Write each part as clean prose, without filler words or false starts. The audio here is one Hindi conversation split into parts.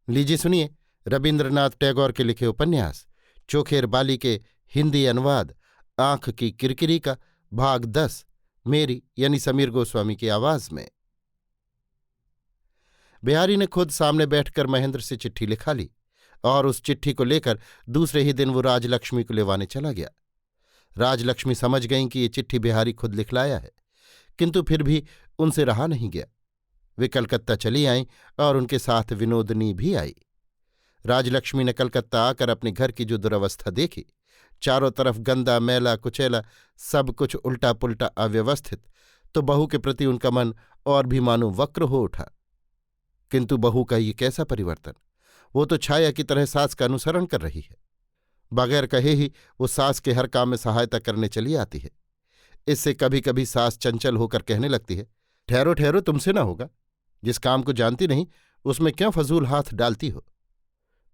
लीजिए सुनिए रविन्द्रनाथ टैगोर के लिखे उपन्यास चोखेर बाली के हिंदी अनुवाद आंख की किरकिरी का भाग 10 मेरी यानी समीर गोस्वामी की आवाज में। बिहारी ने खुद सामने बैठकर महेंद्र से चिट्ठी लिखा ली और उस चिट्ठी को लेकर दूसरे ही दिन वो राजलक्ष्मी को लेवाने चला गया। राजलक्ष्मी समझ गईं कि ये चिट्ठी बिहारी खुद लिखलाया है, किंतु फिर भी उनसे रहा नहीं गया। वे कलकत्ता चली आईं और उनके साथ विनोदनी भी आई। राजलक्ष्मी ने कलकत्ता आकर अपने घर की जो दुरवस्था देखी, चारों तरफ गंदा मैला कुचैला, सब कुछ उल्टा पुल्टा अव्यवस्थित, तो बहू के प्रति उनका मन और भी मानो वक्र हो उठा। किंतु बहू का ये कैसा परिवर्तन! वो तो छाया की तरह सास का अनुसरण कर रही है। बगैर कहे ही वो सास के हर काम में सहायता करने चली आती है। इससे कभी कभी सास चंचल होकर कहने लगती है, ठहरो ठहरो, तुमसे ना होगा। जिस काम को जानती नहीं उसमें क्यों फजूल हाथ डालती हो।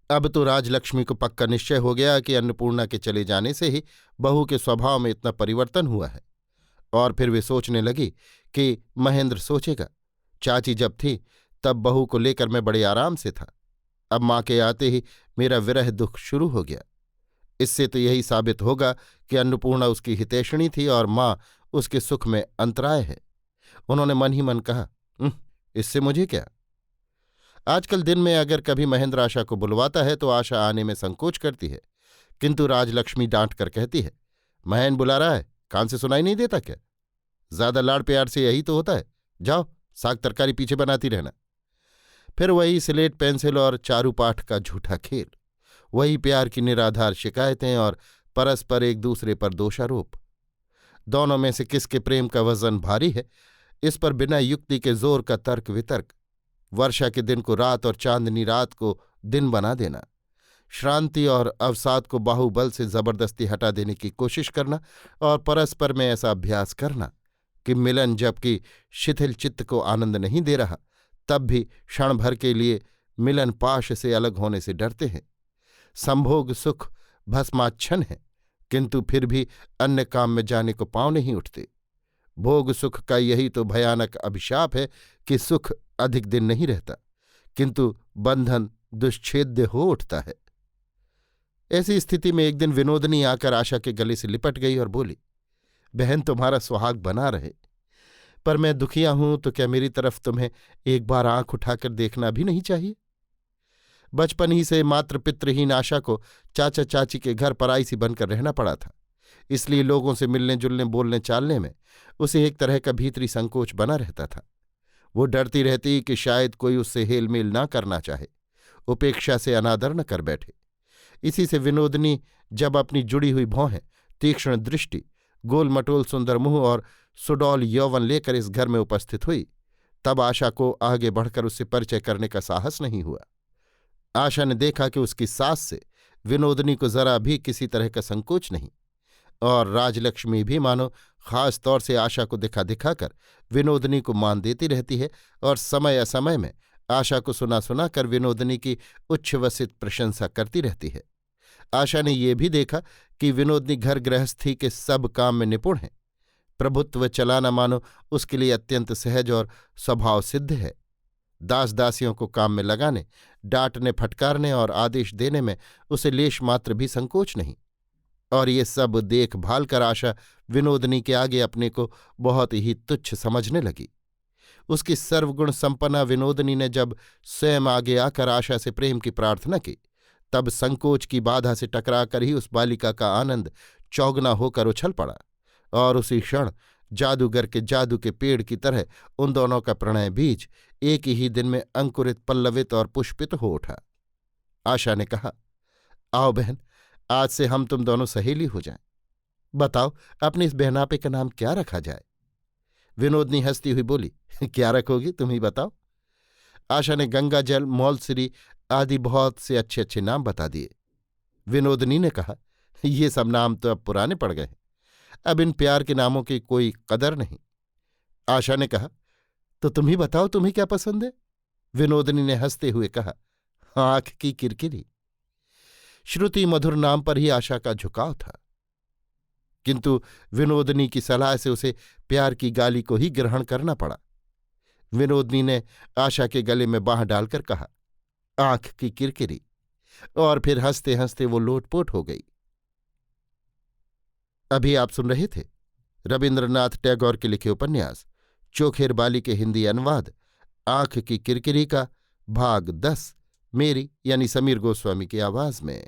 अब तो राजलक्ष्मी को पक्का निश्चय हो गया कि अन्नपूर्णा के चले जाने से ही बहू के स्वभाव में इतना परिवर्तन हुआ है। और फिर वे सोचने लगी कि महेंद्र सोचेगा। चाची जब थी तब बहू को लेकर मैं बड़े आराम से था, अब माँ के आते ही मेरा विरह दुख शुरू हो गया। इससे तो यही साबित होगा कि अन्नपूर्णा उसकी हितैषिणी थी और माँ उसके सुख में अंतराय है। उन्होंने मन ही मन कहा, इससे मुझे क्या। आजकल दिन में अगर कभी महेंद्र आशा को बुलवाता है तो आशा आने में संकोच करती है, किंतु राजलक्ष्मी डांट कर कहती है, महेंद्र बुला रहा है, कान से सुनाई नहीं देता क्या? ज्यादा लाड़ प्यार से यही तो होता है। जाओ साग तरकारी पीछे बनाती रहना। फिर वही स्लेट पेंसिल और चारूपाठ का झूठा खेल, वही प्यार की निराधार शिकायतें और परस्पर एक दूसरे पर दोषारोप। दोनों में से किसके प्रेम का वजन भारी है, इस पर बिना युक्ति के जोर का तर्क वितर्क। वर्षा के दिन को रात और चांदनी रात को दिन बना देना, श्रांति और अवसाद को बाहुबल से जबरदस्ती हटा देने की कोशिश करना और परस्पर में ऐसा अभ्यास करना कि मिलन जबकि शिथिल चित्त को आनंद नहीं दे रहा, तब भी क्षण भर के लिए मिलन पाश से अलग होने से डरते हैं। संभोग सुख भस्माच्छन है, किंतु फिर भी अन्य काम में जाने को पांव नहीं उठते। भोग सुख का यही तो भयानक अभिशाप है कि सुख अधिक दिन नहीं रहता, किंतु बंधन दुश्छेद्य हो उठता है। ऐसी स्थिति में एक दिन विनोदनी आकर आशा के गले से लिपट गई और बोली, बहन तुम्हारा सुहाग बना रहे, पर मैं दुखिया हूं तो क्या मेरी तरफ तुम्हें एक बार आंख उठाकर देखना भी नहीं चाहिए? बचपन ही से मात्र पितृहीन आशा को चाचा चाची के घर पराई सी बनकर रहना पड़ा था, इसलिए लोगों से मिलने जुलने बोलने चालने में उसे एक तरह का भीतरी संकोच बना रहता था। वो डरती रहती कि शायद कोई उससे हेलमेल ना करना चाहे, उपेक्षा से अनादर न कर बैठे। इसी से विनोदनी जब अपनी जुड़ी हुई भौहें, तीक्ष्ण दृष्टि, गोलमटोल सुंदर मुंह और सुडौल यौवन लेकर इस घर में उपस्थित हुई, तब आशा को आगे बढ़कर उससे परिचय करने का साहस नहीं हुआ। आशा ने देखा कि उसकी सास से विनोदनी को जरा भी किसी तरह का संकोच नहीं, और राजलक्ष्मी भी मानो खास तौर से आशा को दिखा दिखाकर विनोदनी को मान देती रहती है और समय असमय में आशा को सुना सुना कर विनोदनी की उच्छ्वसित प्रशंसा करती रहती है। आशा ने ये भी देखा कि विनोदनी घर गृहस्थी के सब काम में निपुण है। प्रभुत्व चलाना मानो उसके लिए अत्यंत सहज और स्वभाव सिद्ध है। दास दासियों को काम में लगाने, डांटने फटकारने और आदेश देने में उसे लेश मात्र भी संकोच नहीं। और ये सब देखभाल कर आशा विनोदनी के आगे अपने को बहुत ही तुच्छ समझने लगी। उसकी सर्वगुण संपन्ना विनोदनी ने जब स्वयं आगे आकर आशा से प्रेम की प्रार्थना की, तब संकोच की बाधा से टकराकर ही उस बालिका का आनंद चौगना होकर उछल पड़ा और उसी क्षण जादूगर के जादू के पेड़ की तरह उन दोनों का प्रणय बीज एक ही दिन में अंकुरित, पल्लवित और पुष्पित हो उठा। आशा ने कहा, आओ बहन, आज से हम तुम दोनों सहेली हो जाएं। बताओ अपने इस बहनापे का नाम क्या रखा जाए? विनोदनी हंसती हुई बोली, क्या रखोगी, तुम ही बताओ। आशा ने गंगा जल, मौलश्री आदि बहुत से अच्छे अच्छे नाम बता दिए। विनोदनी ने कहा, ये सब नाम तो अब पुराने पड़ गए हैं, अब इन प्यार के नामों की कोई कदर नहीं। आशा ने कहा, तो तुम ही बताओ, तुम्हें क्या पसंद है? विनोदनी ने हंसते हुए कहा, आंख की किरकिरी। श्रुति मधुर नाम पर ही आशा का झुकाव था, किंतु विनोदनी की सलाह से उसे प्यार की गाली को ही ग्रहण करना पड़ा। विनोदनी ने आशा के गले में बांह डालकर कहा, आंख की किरकिरी, और फिर हंसते हंसते वो लोटपोट हो गई। अभी आप सुन रहे थे रविन्द्रनाथ टैगोर के लिखे उपन्यास चोखेर बाली के हिंदी अनुवाद आंख की किरकिरी का भाग 10, मेरी यानी समीर गोस्वामी की आवाज में।